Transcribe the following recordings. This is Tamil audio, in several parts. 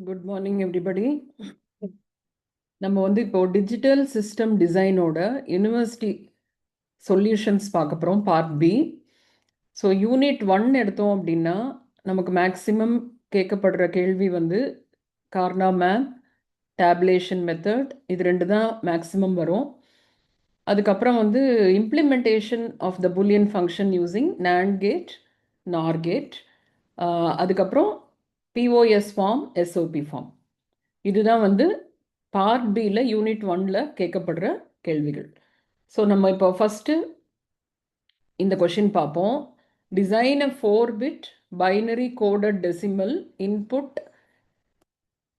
Good morning everybody. நம்ம வந்து இப்போ டிஜிட்டல் சிஸ்டம் டிசைனோட யூனிவர்சிட்டி சொல்யூஷன்ஸ் பார்க்க போகிறோம், பார்ட் பி. ஸோ யூனிட் 1 எடுத்தோம் அப்படின்னா நமக்கு மேக்ஸிமம் கேட்கப்படுற கேள்வி வந்து கார்னா மேப், டேப்லேஷன் மெத்தட், இது ரெண்டு தான் மேக்ஸிமம் வரும். அதுக்கப்புறம் வந்து implementation of the Boolean function using NAND gate, NOR gate, அதுக்கப்புறம் பிஓஎஸ் ஃபார்ம், எஸ்ஓபி ஃபார்ம். இதுதான் வந்து பார்ட் பியில் யூனிட் 1ல் கேட்கப்படுற கேள்விகள். ஸோ நம்ம இப்போ ஃபஸ்ட்டு இந்த கொஷின் பார்ப்போம். Design a 4-bit binary coded decimal input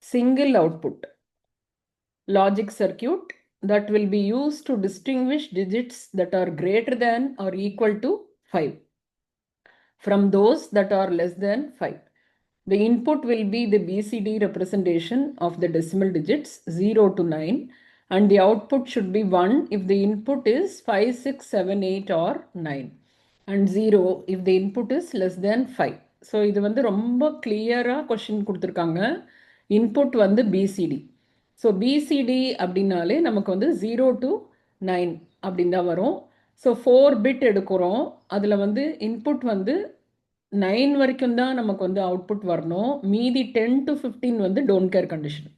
single output logic circuit that will be used to distinguish digits that are greater than or equal to 5 from those that are less than 5. The input will be the BCD representation of the decimal digits 0 to 9, and the output should be 1 if the input is 5, 6, 7, 8 or 9, and 0 if the input is less than 5. So இது வந்து ரொம்ப கிளியராக கொஷின் கொடுத்துருக்காங்க. இன்புட் வந்து பிசிடி. ஸோ பிசிடி அப்படின்னாலே நமக்கு வந்து 0 to 9 அப்படின்னு தான் வரும். ஸோ 4 பிட் எடுக்கிறோம். அதில் வந்து இன்புட் வந்து 9 வரைக்கும் தான் நமக்கு வந்து அவுட்புட் வரணும். மீதி 10 to 15 வந்து டோன்ட் கேர் கண்டிஷன்.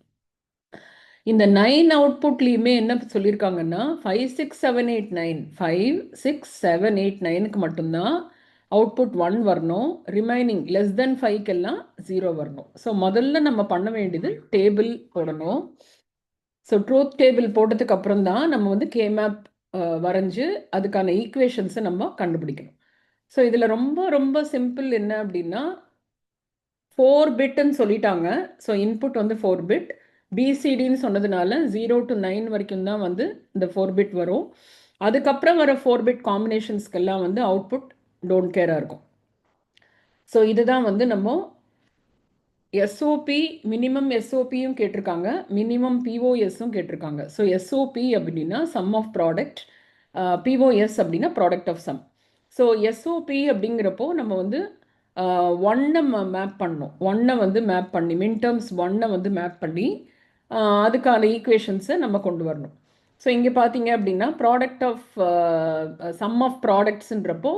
இந்த 9 அவுட்புட்லேயுமே என்ன சொல்லியிருக்காங்கன்னா 5, 6, 7, 8, 9 5, 6, 7, 8, 9க்கு மட்டும்தான் அவுட்புட் 1 வரணும். ரிமைனிங் லெஸ் தென் 5க்கெல்லாம் 0 வரணும். ஸோ முதல்ல நம்ம பண்ண வேண்டியது டேபிள் போடணும். ஸோ ட்ரூத் டேபிள் போட்டதுக்கு அப்புறம் தான் நம்ம வந்து கேமேப் வரைஞ்சு அதுக்கான ஈக்குவேஷன்ஸை நம்ம கண்டுபிடிக்கணும். ஸோ இதில் ரொம்ப ரொம்ப சிம்பிள் என்ன அப்படின்னா 4 பிட்னு சொல்லிட்டாங்க. ஸோ இன்புட் வந்து 4 பிட். பிசிடின்னு சொன்னதுனால 0 to 9 வரைக்கும் தான் வந்து இந்த 4 பிட் வரும். அதுக்கப்புறம் வர 4 பிட் காம்பினேஷன்ஸ்க்கெல்லாம் வந்து அவுட்புட் டோன்ட் கேராக இருக்கும். ஸோ இதுதான் வந்து நம்ம எஸ்ஓபி, மினிமம் எஸ்ஓபியும் கேட்டிருக்காங்க, மினிமம் பிஓஎஸும் கேட்டிருக்காங்க. ஸோ எஸ்ஓபி அப்படின்னா சம் ஆஃப் ப்ராடக்ட், பிஓஎஸ் அப்படின்னா product of sum. So SOP அப்படிங்கிறப்போ நம்ம வந்து 1 மேப் பண்ணணும். 1 வந்து மேப் பண்ணி மின்டர்ம்ஸ் 1 வந்து மேப் பண்ணி அதுக்கான ஈக்குவேஷன்ஸை நம்ம கொண்டு வரணும். ஸோ இங்கே பார்த்தீங்க அப்படின்னா ப்ராடக்ட் ஆஃப் சம் ஆஃப் ப்ராடக்ட்ஸுன்றப்போ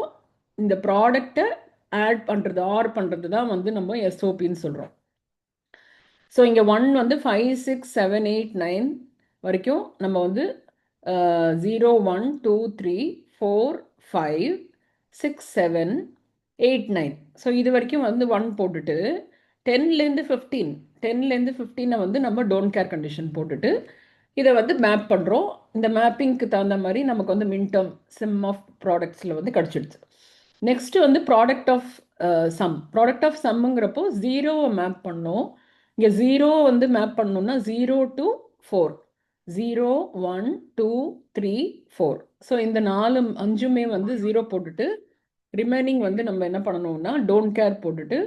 இந்த ப்ராடக்டை ஆட் பண்ணுறது, ஆர் பண்ணுறது தான் வந்து நம்ம எஸ்ஓபின்னு சொல்கிறோம். ஸோ இங்கே 1 வந்து 5, 6, 7, 8, 9 வரைக்கும் நம்ம வந்து 0, 1, 2, 3, 4, 5, 6, 7, 8, 9. ஸோ இது வரைக்கும் வந்து 1 போட்டுட்டு 10லேருந்து 15 வந்து நம்ம டோன்ட் கேர் கண்டிஷன் போட்டுட்டு இதை வந்து மேப் பண்ணுறோம். இந்த மேப்பிங்க்கு தகுந்த மாதிரி நமக்கு வந்து மின்டர்ம் சம் ஆஃப் ப்ராடக்ட்ஸில் வந்து கிடச்சிடுச்சு. நெக்ஸ்ட் வந்து product of sum. Product of சம்முங்கிறப்போ 0வை மேப் பண்ணோம். இங்கே 0 வந்து மேப் பண்ணோம்னா 0 to 4, 0, 1, 2, 3, 4. ஸோ இந்த 4, 5மே வந்து 0 போட்டுட்டு ரிமைனிங் வந்து நம்ம என்ன பண்ணணும்னா டோன்ட் கேர் போட்டுட்டு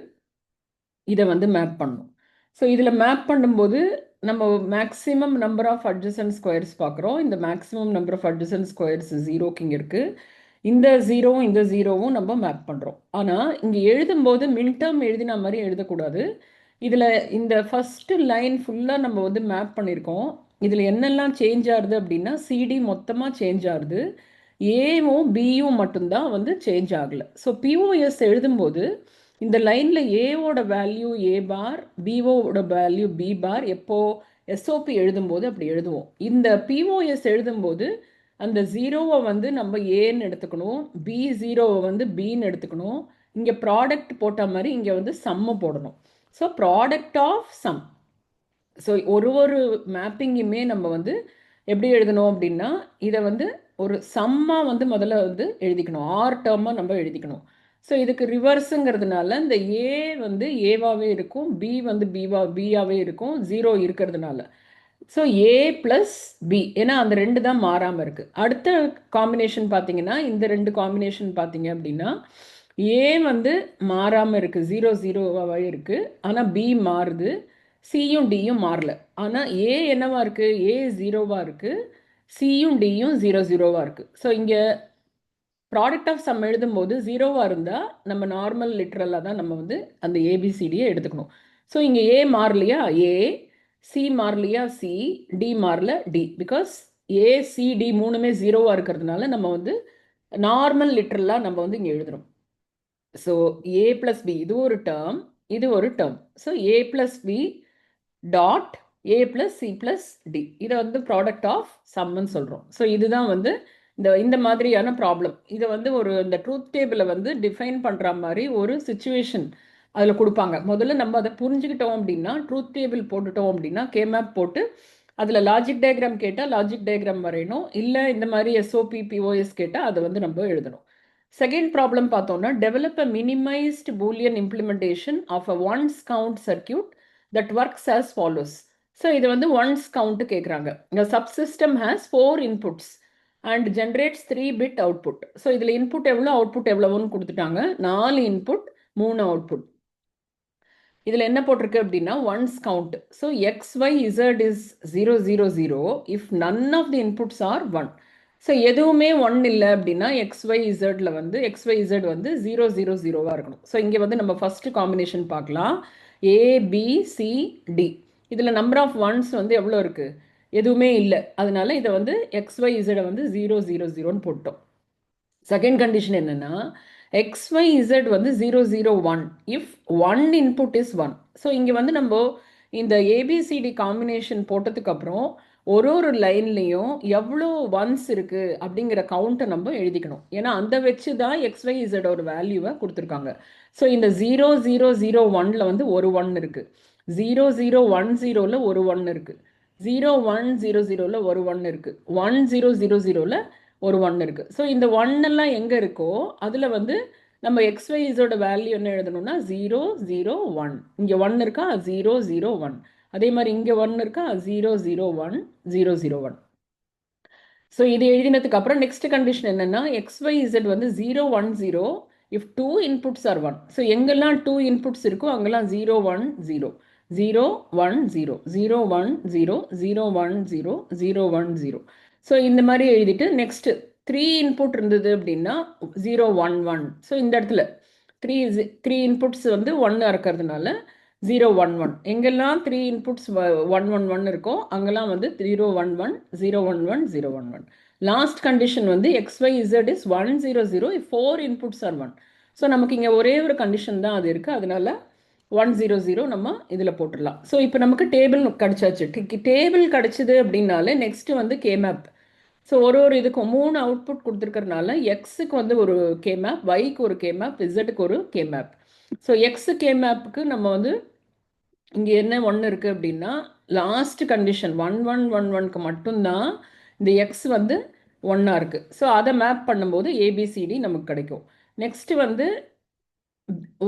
இதை வந்து மேப் பண்ணணும். ஸோ இதில் மேப் பண்ணும்போது நம்ம maximum number of adjacent squares பார்க்குறோம். இந்த maximum number of adjacent squares 0க்கு இங்கே இருக்குது. இந்த 0வும் இந்த 0வும் நம்ம மேப் பண்ணுறோம். ஆனால் இங்கே எழுதும்போது மின்டர்ம் எழுதின மாதிரி எழுதக்கூடாது. இதில் இந்த ஃபஸ்ட்டு லைன் ஃபுல்லாக நம்ம வந்து மேப் பண்ணியிருக்கோம். இதில் என்னெல்லாம் சேஞ்ச் ஆகுது அப்படின்னா சிடி மொத்தமாக சேஞ்ச் ஆகுது, ஏவும் பியும் மட்டும்தான் வந்து சேஞ்ச் ஆகலை. ஸோ பிஓஎஸ் எழுதும்போது இந்த லைனில் ஏவோட வேல்யூ ஏ பார், பிஓவோட வேல்யூ பி பார் எப்போ எஸ்ஓபி எழுதும்போது அப்படி எழுதுவோம். இந்த பிஓஎஸ் எழுதும்போது அந்த 0வை வந்து நம்ம ஏன்னு எடுத்துக்கணும், பி0வை வந்து பின்னு எடுத்துக்கணும். இங்கே ப்ராடக்ட் போட்ட மாதிரி இங்கே வந்து சம்மு போடணும். So product of sum. So ஒரு மேப்பிங்குமே நம்ம வந்து எப்படி எழுதணும் அப்படின்னா இதை வந்து ஒரு சம்மாக வந்து முதல்ல வந்து எழுதிக்கணும், ஆர் டேர்மாக நம்ம எழுதிக்கணும். ஸோ இதுக்கு ரிவர்ஸுங்கிறதுனால இந்த ஏ வந்து ஏவாகவே இருக்கும், பி வந்து பியாகவே இருக்கும், 0 இருக்கிறதுனால. ஸோ ஏ ப்ளஸ் பி, ஏன்னா அந்த ரெண்டு தான் மாறாமல் இருக்குது. அடுத்த காம்பினேஷன் பார்த்தீங்கன்னா இந்த ரெண்டு காம்பினேஷன் பார்த்தீங்க அப்படின்னா ஏ வந்து மாறாமல் இருக்குது, 0, 0வாகவே இருக்குது. ஆனால் பி மாறுது, சியும் டியும் மாறல. ஆனால் ஏ என்னவா இருக்குது, ஏ 0வாக இருக்குது, சியும் டியும் 0, 0வாக இருக்குது. ஸோ இங்கே ப்ராடக்ட் ஆஃப் சம் எழுதும்போது 0வாக இருந்தால் நம்ம நார்மல் லிட்ரலாக தான் நம்ம வந்து அந்த ஏபிசிடியை எடுத்துக்கணும். ஸோ இங்கே ஏ மாறலையா ஏ, சி மாறலையா சி, டி மாறல D. Because A, C, D மூணுமே ஜீரோவாக இருக்கிறதுனால நம்ம வந்து நார்மல் லிட்டரலாக நம்ம வந்து இங்கே எழுதுறோம். ஸோ ஏ ப்ளஸ் பி இது ஒரு டேர்ம், இது ஒரு term. So A plus B dot A plus C plus D, இதை வந்து ப்ராடக்ட் ஆஃப் சம்னு சொல்கிறோம். ஸோ இதுதான் வந்து இந்த மாதிரியான ப்ராப்ளம். இதை வந்து ஒரு இந்த ட்ரூத் டேபிளை வந்து டிஃபைன் பண்ணுற மாதிரி ஒரு சுச்சுவேஷன் அதில் கொடுப்பாங்க. முதல்ல நம்ம அதை புரிஞ்சுக்கிட்டோம் அப்படின்னா, ட்ரூத் டேபிள் போட்டுட்டோம் அப்படின்னா, கேமேப் போட்டு அதில் லாஜிக் டயக்ராம் கேட்டால் லாஜிக் டயக்ராம் வரையணும், இல்லை இந்த மாதிரி எஸ்ஓபி பிஓஎஸ் கேட்டால் அதை வந்து நம்ம எழுதணும். செகண்ட் ப்ராப்ளம் பார்த்தோம்னா, develop a minimized Boolean implementation of a ones count circuit that works as follows. So இது வந்து ஒன்ஸ் கவுண்ட் கேட்குறாங்க. இந்த subsystem has 4 inputs and generates 3 bit output. So இதில் இன்புட் எவ்வளோ அவுட்புட் எவ்வளோன்னு கொடுத்துட்டாங்க. 4 இன்புட் 3 அவுட்புட். இதில் என்ன போட்டிருக்கு அப்படின்னா ones count. So X Y Z is 0 0 0 if none of the inputs are 1. So எதுவுமே 1 இல்லை அப்படின்னா எக்ஸ்ஒய் இசட்ல வந்து எக்ஸ்ஒய் இசட் வந்து 0 0 0வாக இருக்கணும். ஸோ இங்கே வந்து நம்ம ஃபர்ஸ்ட் காம்பினேஷன் பார்க்கலாம். ஏ பி சி டி. இதில் நம்பர் ஆஃப் ஒன்ஸ் வந்து எவ்வளோ இருக்குது? எதுவுமே இல்லை. அதனால இதை வந்து எக்ஸ்ஒய் இசடை வந்து 0 0 0ன்னு போட்டோம். செகண்ட் கண்டிஷன் என்னன்னா XYZ வந்து 0 0 1 if one input is 1. So இங்கே வந்து நம்ம இந்த ஏபிசிடி காம்பினேஷன் போட்டதுக்கு அப்புறம் ஒரு லைன்லையும் எவ்வளோ ஒன்ஸ் இருக்கு அப்படிங்கிற கவுண்ட்டை நம்ம எழுதிக்கணும். ஏன்னா அந்த வச்சு தான் XYZ ஒரு வேல்யூவை கொடுத்துருக்காங்க. ஸோ இந்த 0 0 0 1ல வந்து ஒரு 1 இருக்கு, 0 0 1 0ல ஒரு 1 இருக்கு, 0 1 0 0ல ஒரு 1 இருக்கு, 1 0 0 0ல ஒரு 1 இருக்குது. ஸோ இந்த 1 எல்லாம் எங்கே இருக்கோ அதில் வந்து நம்ம எக்ஸ்ஒய்ஸோட வேல்யூ என்ன எழுதணும்னா 0 0 1. இங்கே 1 இருக்கா 0 0 1. அதே மாதிரி இங்கே 1 இருக்கா 0 0 1 0 0 1. ஸோ இது எழுதினதுக்கு அப்புறம் நெக்ஸ்ட் கண்டிஷன் என்னன்னா XYZ வந்து 0 1 0 இஃப் 2 இன்புட்ஸ் ஆர் 1. ஸோ எங்கெல்லாம் 2 இன்புட்ஸ் இருக்கோ அங்கெல்லாம் 0 1 0 0 1 0 0 1 0 0 1 0 0 1 0. ஸோ இந்த மாதிரி எழுதிட்டு நெக்ஸ்ட் 3 இன்புட் இருந்தது அப்படின்னா 0 1 1. ஸோ இந்த இடத்துல 3 இன்புட்ஸ் வந்து 1 இருக்கிறதுனால 0 1 1. எங்கெல்லாம் 3 இன்புட்ஸ் 1 1 1 இருக்கோ அங்கெல்லாம் வந்து 0 1 1 0 1 1 0 1 1. லாஸ்ட் கண்டிஷன் வந்து XYZ is 1 0 0 if 4 inputs are 1. So நமக்கு இங்கே ஒரே ஒரு கண்டிஷன் தான் அது இருக்குது, அதனால 1 0 0 நம்ம இதில் போட்டுடலாம். ஸோ இப்போ நமக்கு டேபிள் கிடச்சாச்சு. டேபிள் கிடச்சிது அப்படின்னாலே நெக்ஸ்ட் வந்து கேமேப். ஸோ ஒரு இதுக்கும் 3 அவுட்புட் கொடுத்துருக்கறனால எக்ஸுக்கு வந்து ஒரு கேமேப், ஒய்க்கு ஒரு கேமேப், இசட்டுக்கு ஒரு கேமேப். ஸோ எக்ஸு கேமேப்புக்கு நம்ம வந்து இங்கே என்ன 1 இருக்குது அப்படின்னா லாஸ்ட் கண்டிஷன் 1 1 1 1க்கு மட்டும்தான் இந்த எக்ஸ் வந்து 1ஆக இருக்குது. ஸோ அதை மேப் பண்ணும்போது ஏபிசிடி நமக்கு கிடைக்கும். நெக்ஸ்ட்டு வந்து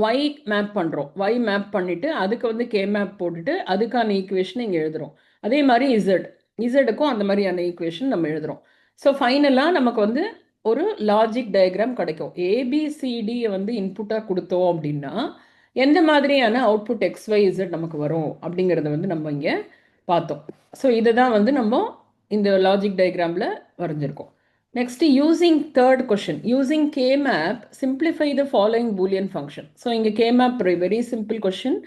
ஒய் மேப் பண்ணுறோம். ஒய் மேப் பண்ணிவிட்டு அதுக்கு வந்து கே மேப் போட்டுட்டு அதுக்கான ஈக்குவேஷன் இங்கே எழுதுகிறோம். அதே மாதிரி இசட்டுக்கும் அந்த மாதிரியான ஈக்குவேஷன் நம்ம எழுதுகிறோம். ஸோ ஃபைனலாக நமக்கு வந்து ஒரு லாஜிக் டயக்ராம் கிடைக்கும். ஏபிசிடியை வந்து இன்புட்டாக கொடுத்தோம் அப்படின்னா எந்த மாதிரியான அவுட்புட் XYZ நமக்கு வரும் அப்படிங்கிறத வந்து நம்ம இங்கே பார்த்தோம். ஸோ இதை தான் வந்து நம்ம இந்த லாஜிக் டயக்ராமில் வரைஞ்சிருக்கோம். Next using third question, using K map simplify the following Boolean function. So இங்கே கேமேப் வெரி சிம்பிள் கொஷின்.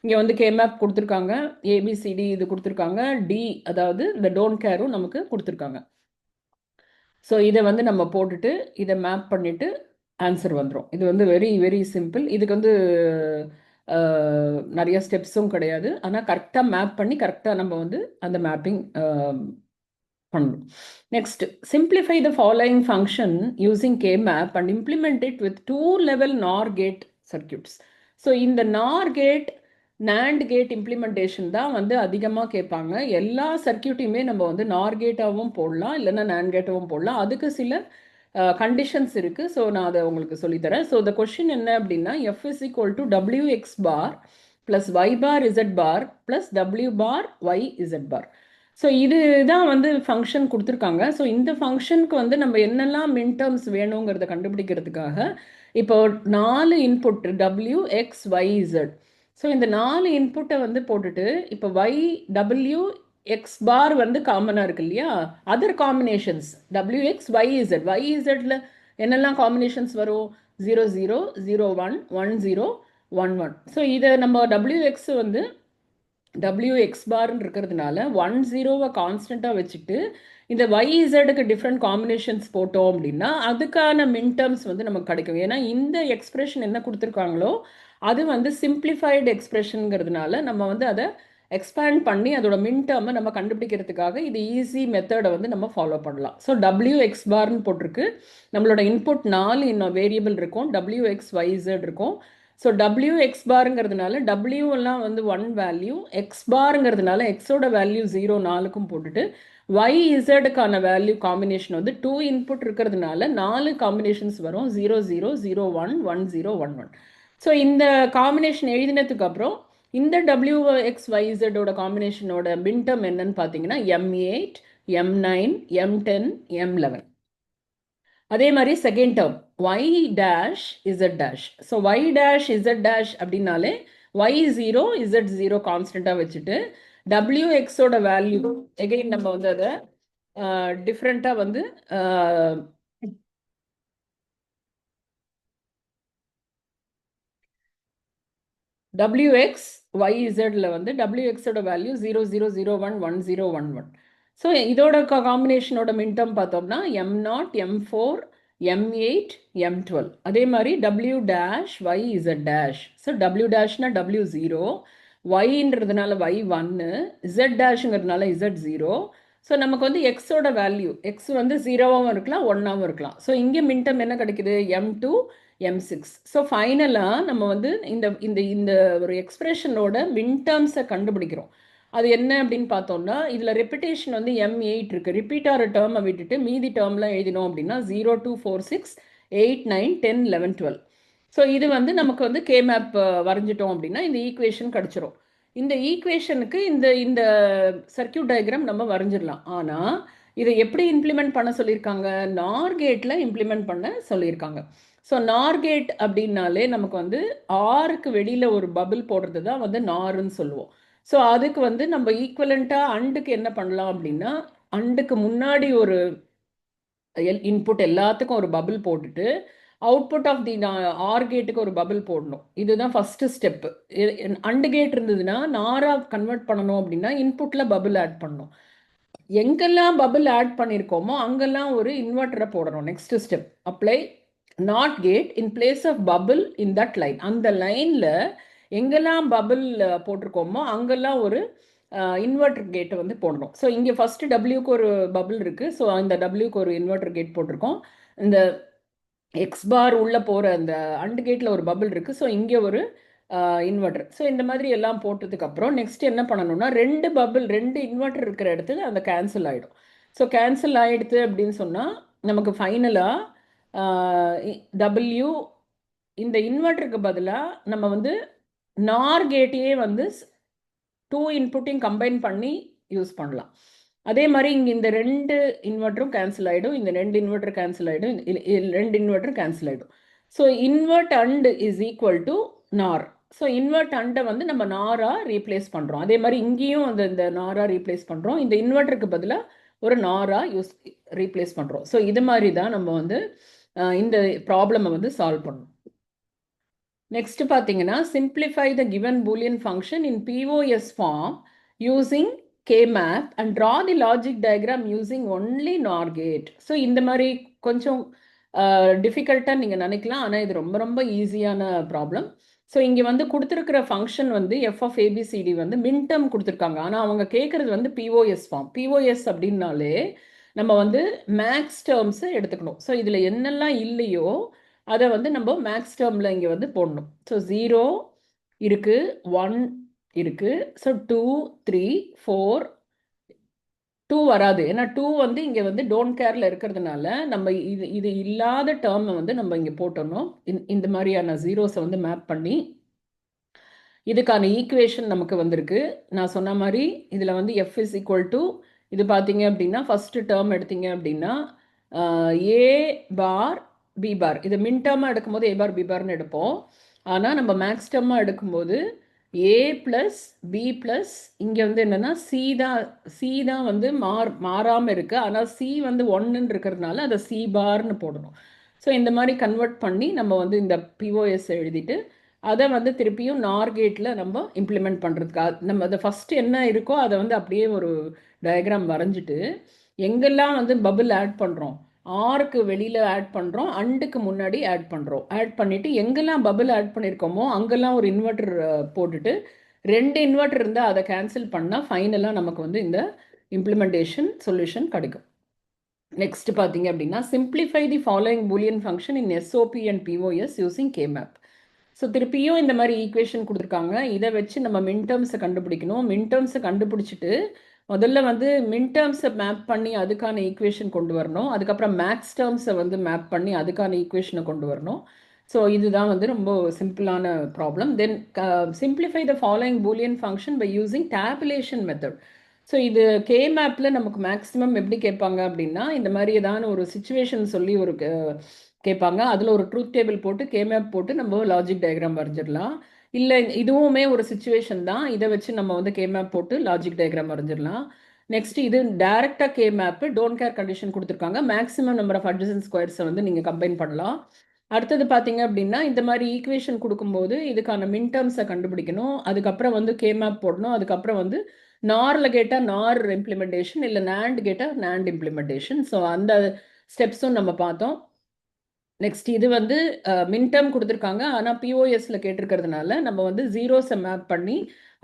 இங்கே வந்து கேமேப் கொடுத்துருக்காங்க, ஏபிசிடி இது கொடுத்துருக்காங்க, டி அதாவது இந்த டோன்ட் கேரும் நமக்கு கொடுத்துருக்காங்க. ஸோ இதை வந்து நம்ம போட்டுட்டு இதை மேப் பண்ணிவிட்டு ஆன்சர் வந்துடும். இது வந்து வெரி வெரி சிம்பிள். இதுக்கு வந்து நிறைய ஸ்டெப்ஸும் கிடையாது. ஆனால் கரெக்டாக மேப் பண்ணி கரெக்டாக நம்ம வந்து அந்த மேப்பிங் பண்ணணும். Next simplify the following function using K-map and implement it with 2 level NOR gate circuits. So இந்த NOR gate NAND gate implementation தான் வந்து அதிகமாக கேட்பாங்க. எல்லா சர்க்கியூட்டையுமே நம்ம வந்து நார் கேட்டாகவும் போடலாம், இல்லைன்னா NAND கேட்டாகவும் போடலாம். அதுக்கு சில கண்டிஷன்ஸ் இருக்குது. ஸோ நான் அதை உங்களுக்கு சொல்லித்தரேன். ஸோ த கொஷின் என்ன அப்படின்னா F is equal to WX bar plus Y bar Z bar plus W bar Y Z bar. So இதுதான் வந்து ஃபங்க்ஷன் கொடுத்துருக்காங்க. ஸோ இந்த ஃபங்க்ஷனுக்கு வந்து நம்ம என்னெல்லாம் மின் டேர்ம்ஸ் வேணுங்கிறத கண்டுபிடிக்கிறதுக்காக இப்போ 4 input WX Y Z. So இந்த 4 இன்புட்டை வந்து போட்டுட்டு இப்போ YWX bar வந்து காமனாக இருக்கு இல்லையா, அதர் காம்பினேஷன்ஸ் WX YZ. YZல என்னெல்லாம் காம்பினேஷன்ஸ் வரும்? 0 0 0 1 1 0 1 1. ஸோ இதை நம்ம WX வந்து WX பார்ன்னு இருக்கிறதுனால 1 0வை கான்ஸ்டண்ட்டாக வச்சுட்டு இந்த YZக்கு டிஃப்ரெண்ட் காம்பினேஷன்ஸ் போட்டோம் அப்படின்னா அதுக்கான மின்டர்ம்ஸ் வந்து நமக்கு கிடைக்கும். ஏன்னா இந்த எக்ஸ்பிரஷன் என்ன கொடுத்துருக்காங்களோ அது வந்து சிம்பிளிஃபைடு எக்ஸ்பிரஷனுங்கிறதுனால நம்ம வந்து அதை எக்ஸ்பேண்ட் பண்ணி அதோட மின்டர்மை நம்ம கண்டுபிடிக்கிறதுக்காக இது ஈஸி மெத்தடை வந்து நம்ம ஃபாலோ பண்ணலாம். ஸோ WX பார்னு போட்டிருக்கு. நம்மளோட இன்புட் 4 இன்னும் வேரியபிள் இருக்கும். WXYZ இருக்கும். ஸோ WX பாருங்கிறதுனால W எல்லாம் வந்து 1 வேல்யூ, எக்ஸ் பாருங்கிறதுனால எக்ஸோட வேல்யூ 0 4க்கும் போட்டுட்டு YZக்கான வேல்யூ காம்பினேஷன் வந்து 2 இன்புட் இருக்கிறதுனால 4 காம்பினேஷன்ஸ் வரும். 0 0 0 1 1 0 1 1. ஸோ இந்த காம்பினேஷன் எழுதினதுக்கு அப்புறம் இந்த WXYZோட காம்பினேஷனோட மின்டம் என்னன்னு பார்த்தீங்கன்னா M8 M9 M10 M11. அதே மாதிரி second term y dash Z dash. So y dash Z dash அப்படின்னாலே y0 z0 கான்ஸ்டண்ட்டாக வச்சுட்டு WXோட வேல்யூ எகைன் நம்ம வந்து அதை டிஃப்ரெண்ட்டாக வந்து WX YZல வந்து WXோட வேல்யூ 0 0 0 1 1 0 1 1. ஸோ இதோட காம்பினேஷனோட மின்டம் பார்த்தோம்னா M0 M4 M8 M12. அதே மாதிரி W dash YZ dash. So W டேஷ்னா W0, Yன்றதுனால Y1, Z டேஷ்ங்கிறதுனால Z0. So நமக்கு வந்து எக்ஸோட வேல்யூ எக்ஸ் வந்து 0வாகவும் இருக்கலாம் 1ஆகவும் இருக்கலாம். ஸோ இங்கே மின்டம் என்ன கிடைக்குது M2 M6. ஸோ ஃபைனலாக நம்ம வந்து இந்த இந்த இந்த ஒரு எக்ஸ்பிரஷனோட மின்டர்ம்ஸை கண்டுபிடிக்கிறோம். அது என்ன அப்படின்னு பார்த்தோம்னா இதில் ரெப்பிட்டேஷன் வந்து M8 இருக்குது. ரிப்பீட் ஆகிற டேர்மை விட்டுட்டு மீதி டேர்ம்லாம் எழுதினோம் அப்படின்னா 0 2 4 6 8 9 10 11 12. ஸோ இது வந்து நமக்கு வந்து கே மேப் வரைஞ்சிட்டோம் அப்படின்னா இந்த ஈக்குவேஷன் கிடச்சிரும். இந்த ஈக்குவேஷனுக்கு இந்த இந்த சர்க்கியூட் டயக்ராம் நம்ம வரைஞ்சிடலாம். ஆனால் இதை எப்படி இம்ப்ளிமெண்ட் பண்ண சொல்லியிருக்காங்க? நார் கேட்டில் இம்ப்ளிமெண்ட் பண்ண சொல்லியிருக்காங்க. ஸோ நார் கேட் அப்படின்னாலே நமக்கு வந்து ஆருக்கு வெளியில் ஒரு பபிள் போடுறது தான் வந்து நார்ன்னு சொல்லுவோம். ஸோ அதுக்கு வந்து நம்ம ஈக்குவலண்ட்டாக அண்டுக்கு என்ன பண்ணலாம் அப்படின்னா அண்டுக்கு முன்னாடி ஒரு இன்புட் எல்லாத்துக்கும் ஒரு பபிள் போட்டுட்டு அவுட்புட் ஆஃப் தி ஆர் கேட்டுக்கு ஒரு பபிள் போடணும். இதுதான் ஃபஸ்ட்டு ஸ்டெப்பு. அண்டு கேட் இருந்ததுன்னா நாராக கன்வெர்ட் பண்ணணும் அப்படின்னா இன்புட்டில் பபிள் ஆட் பண்ணணும். எங்கெல்லாம் பபிள் ஆட் பண்ணியிருக்கோமோ அங்கெல்லாம் ஒரு இன்வெர்ட்டரை போடணும். Next step apply NOT gate in place of bubble in that line. அந்த லைனில் எங்கெல்லாம் பபிள் போட்டிருக்கோமோ அங்கெல்லாம் ஒரு இன்வெர்டர் கேட்டை வந்து போடணும். ஸோ இங்கே ஃபஸ்ட்டு டபிள்யூக்கு ஒரு பபிள் இருக்குது. ஸோ அந்த டபிள்யூக்கு ஒரு இன்வெர்டர் கேட் போட்டிருக்கோம். இந்த எக்ஸ் பார் உள்ளே போகிற அந்த அண்டு கேட்டில் ஒரு பபிள் இருக்குது. ஸோ இங்கே ஒரு இன்வெர்டர். ஸோ இந்த மாதிரி எல்லாம் போட்டதுக்கப்புறம் நெக்ஸ்ட் என்ன பண்ணணும்னா 2 பபிள் 2 இன்வெர்டர் இருக்கிற இடத்துல அந்த கேன்சல் ஆகிடும். ஸோ கேன்சல் ஆகிடுது அப்படின்னு சொன்னால் நமக்கு ஃபைனலாக டபிள்யூ இந்த இன்வெர்டருக்கு பதிலாக நம்ம வந்து நார் கேட்டையே வந்து 2 இன்புட்டையும் கம்பைன் பண்ணி யூஸ் பண்ணலாம். அதே மாதிரி இங்கே இந்த 2 இன்வெர்டரும் கேன்சல் ஆகிடும், இந்த 2 இன்வெர்டர் கேன்சல் ஆகிடும், 2 இன்வெர்டர் கேன்சல் ஆகிடும். So invert and is equal to நார். ஸோ இன்வெர்ட் அண்டை வந்து நம்ம நாராக ரீப்ளேஸ் பண்ணுறோம். அதே மாதிரி இங்கேயும் இந்த நாராக ரீப்ளேஸ் பண்ணுறோம். இந்த இன்வெர்டருக்கு பதிலாக ஒரு நாராக ரீப்ளேஸ் பண்ணுறோம். ஸோ இது மாதிரி தான் நம்ம வந்து இந்த ப்ராப்ளமை வந்து சால்வ் பண்ணணும். நெக்ஸ்ட் பார்த்தீங்கன்னா simplify the given boolean function in POS form using K-map and draw the logic diagram using only NOR gate. So இந்த மாதிரி கொஞ்சம் டிஃபிகல்ட்டாக நீங்கள் நினைக்கலாம், ஆனால் இது ரொம்ப ரொம்ப ஈஸியான ப்ராப்ளம். ஸோ இங்கே வந்து கொடுத்துருக்கிற ஃபங்க்ஷன் வந்து எஃப் ஆஃப் ஏபிசிடி வந்து மின்டம் கொடுத்துருக்காங்க. ஆனால் அவங்க கேட்குறது வந்து POS ஃபார்ம். POS அப்படின்னாலே நம்ம வந்து மேக்ஸ் டேர்ம்ஸை எடுத்துக்கணும். ஸோ இதில் என்னெல்லாம் இல்லையோ அதை வந்து நம்ம மேக்ஸ் டேர்மில் இங்கே வந்து போடணும். ஸோ 0 இருக்குது, 1 இருக்குது. ஸோ 2 3 4 2 வராது. ஏன்னா 2 வந்து இங்கே வந்து டோன்ட் கேரில் இருக்கிறதுனால நம்ம இது இல்லாத டேர்மை வந்து நம்ம இங்கே போட்டோம்னோம். இந்த மாதிரியான ஜீரோஸை வந்து மேப் பண்ணி இதுக்கான ஈக்குவேஷன் நமக்கு வந்திருக்கு. நான் சொன்ன மாதிரி இதில் வந்து எஃப் இஸ் ஈக்குவல் டு இது பார்த்தீங்க அப்படின்னா ஃபஸ்ட்டு டேர்ம் எடுத்தீங்க அப்படின்னா ஏ பார் பி பார். இது மின் டேர்மாக எடுக்கும்போது ஏ பார் பி பார்னு எடுப்போம். ஆனால் நம்ம மேக்ஸ் டேர்மாக எடுக்கும்போது ஏ ப்ளஸ் பி ப்ளஸ் இங்கே வந்து என்னென்னா சி தான் வந்து மாறாமல் இருக்குது. ஆனால் சி வந்து 1ன்னு இருக்கிறதுனால அதை சி பார்னு போடணும். ஸோ இந்த மாதிரி கன்வெர்ட் பண்ணி நம்ம வந்து இந்த பிஓஎஸ் எழுதிட்டு அதை வந்து திருப்பியும் நார் கேட்டில் நம்ம இம்ப்ளிமெண்ட் பண்ணுறதுக்கு நம்ம அதை ஃபஸ்ட்டு என்ன இருக்கோ அதை வந்து அப்படியே ஒரு டயக்ராம் வரைஞ்சிட்டு எங்கெல்லாம் வந்து பபிள் ஆட் பண்ணுறோம், ஆருக்கு வெளியில் ஆட் பண்ணுறோம், அண்டுக்கு முன்னாடி ஆட் பண்ணுறோம், ஆட் பண்ணிவிட்டு எங்கெல்லாம் பபிள் ஆட் பண்ணியிருக்கோமோ அங்கெல்லாம் ஒரு இன்வெர்டர் போட்டுட்டு 2 இன்வெர்டர் இருந்தால் அதை கேன்சல் பண்ணால் ஃபைனலாக நமக்கு வந்து இந்த இம்ப்ளிமெண்டேஷன் சொல்யூஷன் கிடைக்கும். நெக்ஸ்ட் பார்த்தீங்க அப்படின்னா simplify the following Boolean function in SOP and POS using K-map. So திருப்பியும் இந்த மாதிரி ஈக்குவேஷன் கொடுத்துருக்காங்க. இதை வச்சு நம்ம மின்டேர்ம்ஸை கண்டுபிடிக்கணும். மின்டேர்ம்ஸை கண்டுபிடிச்சிட்டு முதல்ல வந்து மின்டேர்ம்ஸை மேப் பண்ணி அதுக்கான ஈக்குவேஷன் கொண்டு வரணும். அதுக்கப்புறம் மேக்ஸ் டேர்ம்ஸை வந்து மேப் பண்ணி அதுக்கான ஈக்குவேஷனை கொண்டு வரணும். ஸோ இதுதான் வந்து ரொம்ப சிம்பிளான problem. Then simplify the following Boolean function by using tabulation method. So இது கே மேப்பில் நமக்கு மேக்ஸிமம் எப்படி கேட்பாங்க அப்படின்னா, இந்த மாதிரி ஏதான ஒரு சுச்சுவேஷன் சொல்லி ஒரு கேட்பாங்க. அதில் ஒரு ட்ரூத் டேபிள் போட்டு கே மேப் போட்டு நம்ம லாஜிக் டயக்ராம் வரைஞ்சிடலாம். இல்லை இதுவுமே ஒரு சுச்சுவேஷன் தான், இதை வச்சு நம்ம வந்து கே மேப் போட்டு லாஜிக் டயக்ராம் வரைஞ்சிடலாம். நெக்ஸ்ட் இது டைரக்டாக K map don't care condition கொடுத்துருக்காங்க. மேக்ஸிமம் நம்பர் ஆஃப் அட்ஜசன்ட் ஸ்கொயர்ஸை வந்து நீங்கள் கம்பைன் பண்ணலாம். அடுத்தது பார்த்தீங்க அப்படின்னா இந்த மாதிரி ஈக்குவேஷன் கொடுக்கும்போது இதுக்கான மின்டேர்ம்ஸை கண்டுபிடிக்கணும். அதுக்கப்புறம் வந்து கே மேப் போடணும். அதுக்கப்புறம் வந்து நாரில் கேட்டால் நார் இம்ப்ளிமெண்டேஷன், இல்லை நேண்ட் கேட்டால் நேண்ட் இம்ப்ளிமெண்டேஷன். ஸோ அந்த ஸ்டெப்ஸும் நம்ம பார்த்தோம். நெக்ஸ்ட் இது வந்து மின்டேர்ம் கொடுத்துருக்காங்க, ஆனால் பிஓஎஸ்ல கேட்டிருக்கிறதுனால நம்ம வந்து ஜீரோஸை மேப் பண்ணி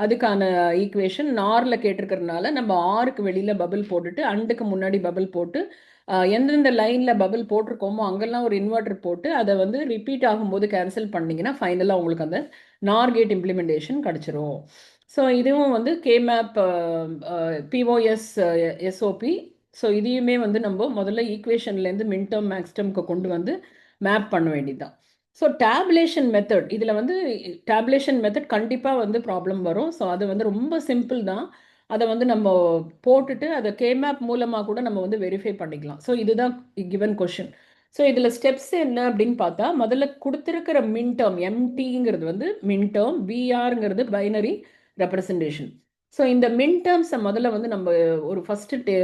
அதுக்கான ஈக்குவேஷன் நாரில் கேட்டிருக்கிறதுனால நம்ம ஆருக்கு வெளியில் பபிள் போட்டுட்டு அண்டுக்கு முன்னாடி பபிள் போட்டு எந்தெந்த லைனில் பபிள் போட்டிருக்கோமோ அங்கெல்லாம் ஒரு இன்வெர்டர் போட்டு அதை வந்து ரிப்பீட் ஆகும்போது கேன்சல் பண்ணிங்கன்னா ஃபைனலாக உங்களுக்கு அந்த நார் கேட் இம்ப்ளிமெண்டேஷன் கிடச்சிரும். ஸோ இதுவும் வந்து கேமேப் பிஓஎஸ் எஸ்ஓபி. ஸோ இதையுமே வந்து நம்ம முதல்ல ஈக்குவேஷன்லேருந்து மின்டேர்ம் மேக்ஸ்டர்ம்க்கு கொண்டு வந்து மேப் பண்ண வேண்டியதுதான். ஸோ டேபுலேஷன் மெத்தட், இதில் வந்து டேபுலேஷன் மெத்தட் கண்டிப்பாக வந்து ப்ராப்ளம் வரும். ஸோ அது வந்து ரொம்ப சிம்பிள் தான். அதை வந்து நம்ம போட்டுட்டு அதை கேமேப் மூலமாக கூட நம்ம வந்து வெரிஃபை பண்ணிக்கலாம். ஸோ இதுதான் கிவன் கொஷின். ஸோ இதில் ஸ்டெப்ஸ் என்ன அப்படின்னு பார்த்தா, முதல்ல கொடுத்துருக்கிற மின்டேர்ம் எம்டிங்கிறது வந்து மின்டேர்ம், பிஆருங்கிறது பைனரி ரெப்ரசன்டேஷன். ஸோ இந்த மின்டேர்ம்ஸை முதல்ல வந்து நம்ம ஒரு ஃபஸ்ட்டு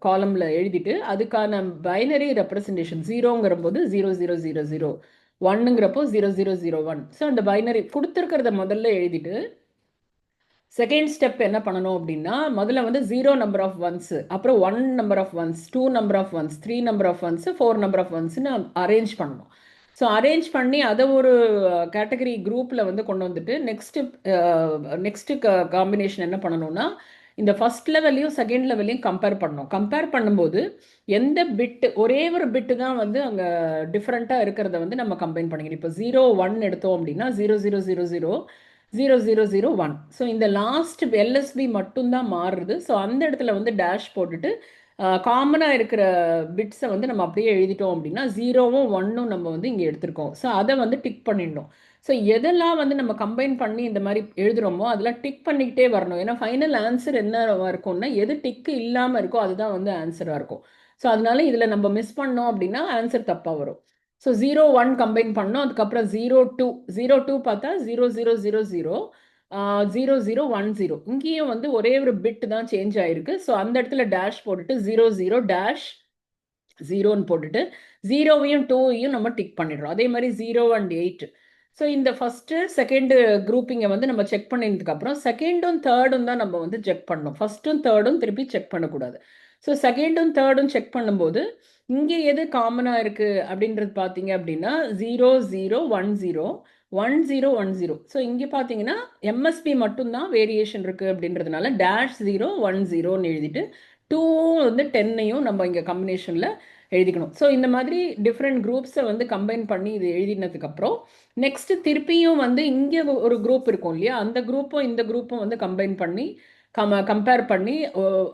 காலமில் எழுதிட்டு அதுக்கான பைனரி ரெப்ரசன்டேஷன் ஜீரோங்கிற போது 0000, ஒன்னுங்கிறப்போ 0001. ஸோ அந்த பைனரி கொடுத்துருக்கிறத முதல்ல எழுதிட்டு செகண்ட் ஸ்டெப் என்ன பண்ணணும் அப்படின்னா, முதல்ல வந்து 0 நம்பர் ஆஃப் ஒன்ஸ், அப்புறம் 1 number of ones, 2 number of ones, 3 number of ones, 4 number of ஒன்ஸ்னு அரேஞ்ச் பண்ணணும். ஸோ அரேஞ்ச் பண்ணி அதை ஒரு கேட்டகரி குரூப்பில் வந்து கொண்டு வந்துட்டு நெக்ஸ்ட்டு காம்பினேஷன் என்ன பண்ணணும்னா, இந்த ஃபர்ஸ்ட் லெவல்லையும் செகண்ட் லெவல்லையும் கம்பேர் பண்ணணும். கம்பேர் பண்ணும்போது எந்த பிட்டு, ஒரே ஒரு பிட்டு தான் வந்து அங்கே டிஃப்ரெண்ட்டாக இருக்கிறத வந்து நம்ம கம்பைன் பண்ணிக்கணும். இப்போ 01 எடுத்தோம் அப்படின்னா 0000, 0001. ஸோ இந்த லாஸ்ட் எல்எஸ்பி மட்டும்தான் மாறுது. ஸோ அந்த இடத்துல வந்து டேஷ் போட்டுட்டு காமனாக இருக்கிற பிட்ஸை வந்து நம்ம அப்படியே எழுதிட்டோம் அப்படின்னா 0வும் 1ம் நம்ம வந்து இங்கே எடுத்திருக்கோம். ஸோ அதை வந்து டிக் பண்ணிடணும். ஸோ எதெல்லாம் வந்து நம்ம கம்பைன் பண்ணி இந்த மாதிரி எழுதுகிறோமோ அதெல்லாம் டிக் பண்ணிக்கிட்டே வரணும். ஏன்னா ஃபைனல் ஆன்சர் என்ன இருக்கும்னா, எது டிக்கு இல்லாமல் இருக்கோ அதுதான் வந்து ஆன்சராக இருக்கும். ஸோ அதனால இதில் நம்ம மிஸ் பண்ணோம் அப்படின்னா ஆன்சர் தப்பாக வரும். ஸோ 01 கம்பைன் பண்ணோம். அதுக்கப்புறம் 02 பார்த்தா 0000, 0010. இங்கேயும் வந்து ஒரே ஒரு பிட் தான் சேஞ்ச் ஆயிருக்கு. ஸோ அந்த இடத்துல டேஷ் போட்டுட்டு 00-0ன்னு போட்டுட்டு 0வையும் 2வையும் நம்ம டிக் பண்ணிடுறோம். அதே மாதிரி 0 and 8. ஸோ இந்த ஃபர்ஸ்ட் செகண்ட் குரூப்பிங்கை வந்து நம்ம செக் பண்ணதுக்கு அப்புறம் செகண்டும் தேர்டும் தான் நம்ம வந்து செக் பண்ணணும். ஃபர்ஸ்ட்டும் தேர்டும் திருப்பி செக் பண்ணக்கூடாது. ஸோ செகண்டும் தேர்டும் செக் பண்ணும்போது இங்கே எது காமனாக இருக்குது அப்படின்றது பார்த்தீங்க அப்படின்னா 0010, 1010. ஸோ இங்கே பார்த்தீங்கன்னா எம்எஸ்பி மட்டும்தான் வேரியேஷன் இருக்குது அப்படின்றதுனால -010ன்னு எழுதிட்டு 2வும் வந்து 10ஐயும் நம்ம இங்கே கம்பினேஷனில் எழுதிக்கணும். ஸோ இந்த மாதிரி டிஃப்ரெண்ட் குரூப்ஸை வந்து கம்பைன் பண்ணி இது எழுதினதுக்கப்புறம் நெக்ஸ்ட் திருப்பியும் வந்து இங்கே ஒரு குரூப் இருக்கும் இல்லையா, அந்த குரூப்பும் இந்த குரூப்பும் வந்து கம்பைன் பண்ணி கம்பேர் பண்ணி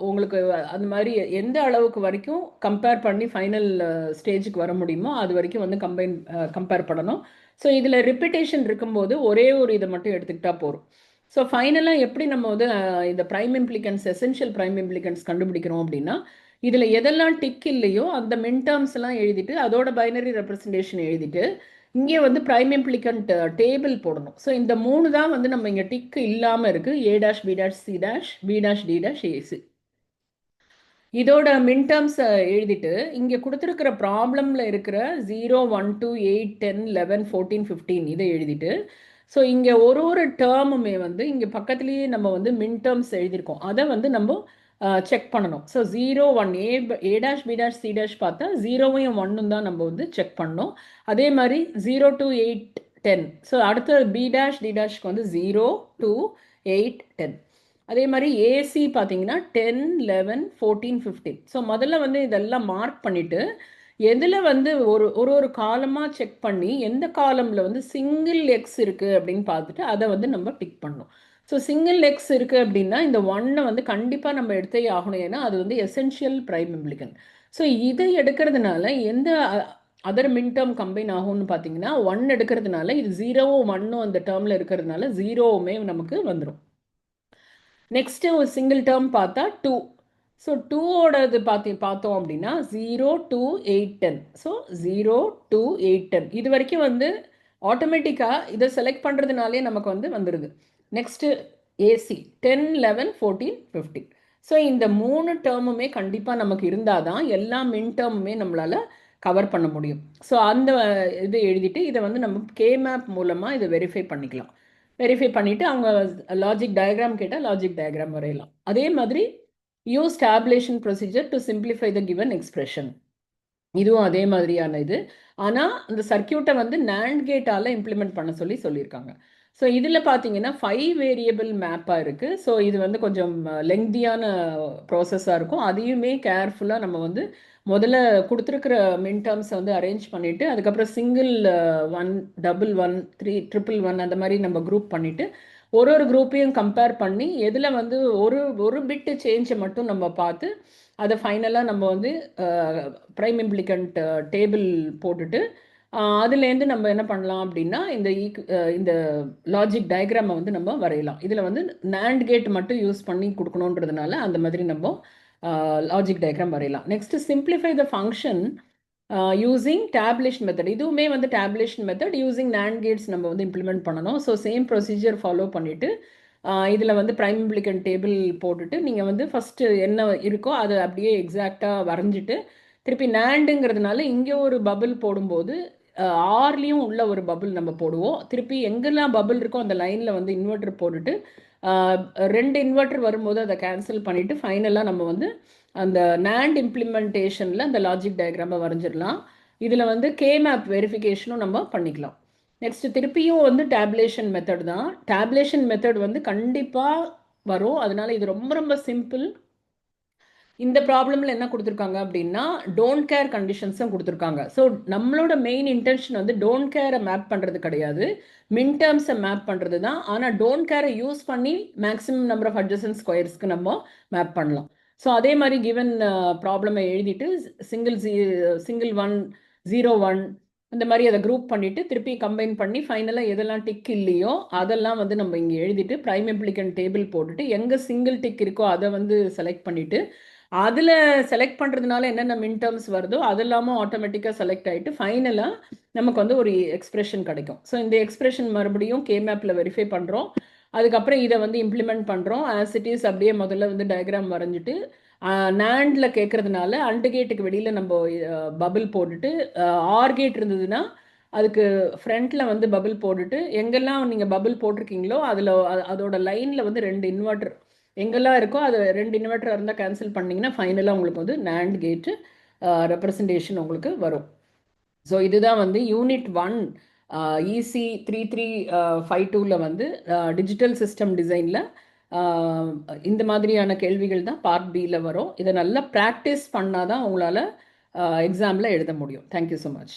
உங்களுக்கு அந்த மாதிரி எந்த அளவுக்கு வரைக்கும் கம்பேர் பண்ணி ஃபைனல் ஸ்டேஜுக்கு வர முடியுமோ அது வரைக்கும் வந்து கம்பேர் பண்ணணும். ஸோ இதில் ரிப்பிட்டேஷன் இருக்கும்போது ஒரே ஒரு இதை மட்டும் எடுத்துக்கிட்டா போதும். ஸோ ஃபைனலாக எப்படி நம்ம வந்து இந்த ப்ரைம் இம்ப்ளிகன்ஸ், எசென்ஷியல் ப்ரைம் இம்ப்ளிகன்ஸ் கண்டுபிடிக்கிறோம் அப்படின்னா, இதில் எதெல்லாம் டிக் இல்லையோ அந்த மின்டேர்ம்ஸ் எல்லாம் எழுதிட்டு அதோட பைனரி ரெப்ரசன்டேஷன் எழுதிட்டு இங்கே வந்து ப்ரைம் இம்ப்ளிகண்ட் டேபிள் போடணும். ஸோ இந்த 3 தான் வந்து நம்ம இங்கே டிக் இல்லாமல் இருக்குது. A', B', C', B', D', AC. இதோட மின்டேர்ம்ஸ் எழுதிட்டு இங்கே கொடுத்துருக்கிற ப்ராப்ளமில் இருக்கிற 0, 1, 2, 8, 10, 11, 14, 15 இதை எழுதிட்டு ஸோ இங்கே ஒரு ஒரு டேர்முமே வந்து இங்கே பக்கத்துலேயே நம்ம வந்து மின் டேர்ம்ஸ் எழுதியிருக்கோம், அதை வந்து நம்ம செக் பண்ணணும். So 0 1 A dash B dash C dash பார்த்தா 0வையும் 1ம் தான் நம்ம வந்து செக் பண்ணணும். அதே மாதிரி 0 to 8 10. ஸோ அடுத்த பி டேஷ் டி டேஷ்க்கு வந்து 0 2 8 10. அதே மாதிரி ஏசி பார்த்தீங்கன்னா 10 11 14 15. ஸோ முதல்ல வந்து இதெல்லாம் மார்க் பண்ணிவிட்டு எதில் வந்து ஒரு ஒரு ஒரு காலமாக செக் பண்ணி எந்த காலமில் வந்து சிங்கிள் எக்ஸ் இருக்குது அப்படின்னு பார்த்துட்டு அதை வந்து நம்ம டிக் பண்ணணும். ஸோ சிங்கிள் எக்ஸ் இருக்குது அப்படின்னா இந்த ஒன்னை வந்து கண்டிப்பாக நம்ம எடுத்தே ஆகணும், ஏன்னா அது வந்து எசென்ஷியல் பிரைம் இம்ப்ளிகன். ஸோ இதை எடுக்கிறதுனால எந்த அதர் மின் டேர்ம் கம்பைன் ஆகும்னு பார்த்தீங்கன்னா 1 எடுக்கிறதுனால இது 0வும் 1ம் அந்த டேர்மில் இருக்கிறதுனால 0வுமே நமக்கு வந்துடும். நெக்ஸ்ட்டு ஒரு சிங்கிள் டேர்ம் பார்த்தா 2. ஸோ 2ஓடது பார்த்தோம் அப்படின்னா 0 2 8 10. ஸோ 0 2 8 10 இது வரைக்கும் வந்து ஆட்டோமேட்டிக்காக இதை செலக்ட் பண்ணுறதுனாலே நமக்கு வந்து வந்துடுது. Next AC 10 11 14 15. ஸோ இந்த 3 டேர்முமே கண்டிப்பாக நமக்கு இருந்தால் தான் எல்லா மின் டேர்முமே நம்மளால் கவர் பண்ண முடியும். ஸோ அந்த இது எழுதிட்டு இதை வந்து நம்ம கேமேப் மூலமாக இதை வெரிஃபை பண்ணிக்கலாம். வெரிஃபை பண்ணிவிட்டு அவங்க லாஜிக் டயக்ராம் கேட்டால் லாஜிக் டயக்ராம் வரையலாம். அதே மாதிரி use tabulation procedure to simplify the given expression, இதுவும் அதே மாதிரியான இது. ஆனால் இந்த சர்க்கியூட்டை வந்து நேண்ட் கேட்டால் இம்ப்ளிமெண்ட் பண்ண சொல்லியிருக்காங்க. ஸோ இதில் பார்த்தீங்கன்னா 5 வேரியபிள் மேப்பாக இருக்குது. ஸோ இது வந்து கொஞ்சம் லெங்தியான ப்ராசஸாக இருக்கும். அதையுமே கேர்ஃபுல்லாக நம்ம வந்து முதல்ல கொடுத்துருக்கிற மின் டேர்ம்ஸை வந்து அரேஞ்ச் பண்ணிவிட்டு அதுக்கப்புறம் சிங்கிள் 1 டபுள் 1 3 ட்ரிபிள் 1 அந்த மாதிரி நம்ம குரூப் பண்ணிவிட்டு ஒரு ஒரு குரூப்பையும் கம்பேர் பண்ணி எதில் வந்து ஒரு ஒரு பிட்டு சேஞ்சை மட்டும் நம்ம பார்த்து அதை ஃபைனலாக நம்ம வந்து ப்ரைம் இம்ப்ளிகண்ட் டேபிள் போட்டுட்டு அதுலேருந்து நம்ம என்ன பண்ணலாம் அப்படின்னா இந்த லாஜிக் டயக்ராமை வந்து நம்ம வரையலாம். இதில் வந்து நேண்ட் கேட் மட்டும் யூஸ் பண்ணி கொடுக்கணுன்றதுனால அந்த மாதிரி நம்ம லாஜிக் டயக்ராம் வரையலாம். Next simplify the function using tabulation method. இதுவுமே வந்து tabulation method using NAND gates நம்ம வந்து இம்ப்ளிமெண்ட் பண்ணணும். ஸோ சேம் ப்ரொசீஜர் ஃபாலோ பண்ணிவிட்டு இதில் வந்து ப்ரைம் இம்ப்ளிகண்ட் டேபிள் போட்டுட்டு நீங்கள் வந்து ஃபஸ்ட்டு என்ன இருக்கோ அதை அப்படியே எக்ஸாக்டாக வரைஞ்சிட்டு திருப்பி நேண்டுங்கிறதுனால இங்கே ஒரு பபிள் போடும்போது ஆர்லேயும் உள்ள ஒரு பபிள் நம்ம போடுவோம். திருப்பி எங்கெல்லாம் பபிள் இருக்கோ அந்த லைனில் வந்து இன்வெர்டர் போட்டுட்டு 2 இன்வெர்டர் வரும்போது அதை கேன்சல் பண்ணிவிட்டு ஃபைனலாக நம்ம வந்து அந்த நேண்ட் இம்ப்ளிமெண்டேஷனில் அந்த லாஜிக் டயக்ராமை வரைஞ்சிடலாம். இதில் வந்து கேமேப் வெரிஃபிகேஷனும் நம்ம பண்ணிக்கலாம். நெக்ஸ்ட் திருப்பியும் வந்து டேபுலேஷன் மெத்தட் தான். டேபுலேஷன் மெத்தட் வந்து கண்டிப்பாக வரும், அதனால இது ரொம்ப ரொம்ப சிம்பிள். இந்த ப்ராப்ளமில் என்ன கொடுத்துருக்காங்க அப்படின்னா டோன்ட் கேர் கண்டிஷன்ஸும் கொடுத்துருக்காங்க. ஸோ நம்மளோட மெயின் இன்டென்ஷன் வந்து டோன்ட் கேரை மேப் பண்ணுறது கிடையாது, மின் டேர்ம்ஸை மேப் பண்ணுறது தான். ஆனால் டோன்ட் கேரை யூஸ் பண்ணி மேக்ஸிமம் நம்பர் ஆஃப் அட்ஜசன்ட் ஸ்கொயர்ஸ்க்கு நம்ம மேப் பண்ணலாம். ஸோ அதே மாதிரி கிவன் ப்ராப்ளமை எழுதிட்டு சிங்கிள் 1 0 1 இந்த மாதிரி அதை குரூப் பண்ணிவிட்டு திருப்பி கம்பைன் பண்ணி ஃபைனலாக எதெல்லாம் டிக் இல்லையோ அதெல்லாம் வந்து நம்ம இங்கே எழுதிட்டு ப்ரைம் இம்ப்ளிகண்ட் டேபிள் போட்டுட்டு எங்கே சிங்கிள் டிக் இருக்கோ அதை வந்து செலக்ட் பண்ணிவிட்டு அதில் செலக்ட் பண்ணுறதுனால என்னென்ன மின் டேர்ம்ஸ் வருதோ அதெல்லாமும் ஆட்டோமேட்டிக்காக செலக்ட் ஆகிட்டு ஃபைனலாக நமக்கு வந்து ஒரு எக்ஸ்பிரஷன் கிடைக்கும். ஸோ இந்த எக்ஸ்பிரஷன் மறுபடியும் கேமேப்பில் வெரிஃபை பண்ணுறோம். அதுக்கப்புறம் இதை வந்து இம்ப்ளிமெண்ட் பண்ணுறோம். ஆஸ் இட் இஸ் அப்படியே முதல்ல வந்து டயக்ராம் வரைஞ்சிட்டு நேண்டில் கேட்குறதுனால அண்டு கேட்டுக்கு வெளியில் நம்ம பபிள் போட்டுட்டு ஆர் கேட் இருந்ததுன்னா அதுக்கு ஃப்ரண்ட்டில் வந்து பபிள் போட்டுட்டு எங்கெல்லாம் நீங்கள் பபிள் போட்டிருக்கீங்களோ அதில் அதோட லைனில் வந்து 2 இன்வெர்டர் எங்கெல்லாம் இருக்கோ அது 2 இன்வெர்டர் இருந்தால் கேன்சல் பண்ணிங்கன்னா ஃபைனலாக உங்களுக்கு வந்து நேண்ட் கேட்டு ரெப்ரசன்டேஷன் உங்களுக்கு வரும். ஸோ இதுதான் வந்து யூனிட் 1 EC 3352 வந்து டிஜிட்டல் சிஸ்டம் டிசைனில் இந்த மாதிரியான கேள்விகள் தான் பார்ட் பியில் வரும். இதை நல்லா ப்ராக்டிஸ் பண்ணால் தான் உங்களால் எக்ஸாமில் எழுத முடியும். Thank you so much.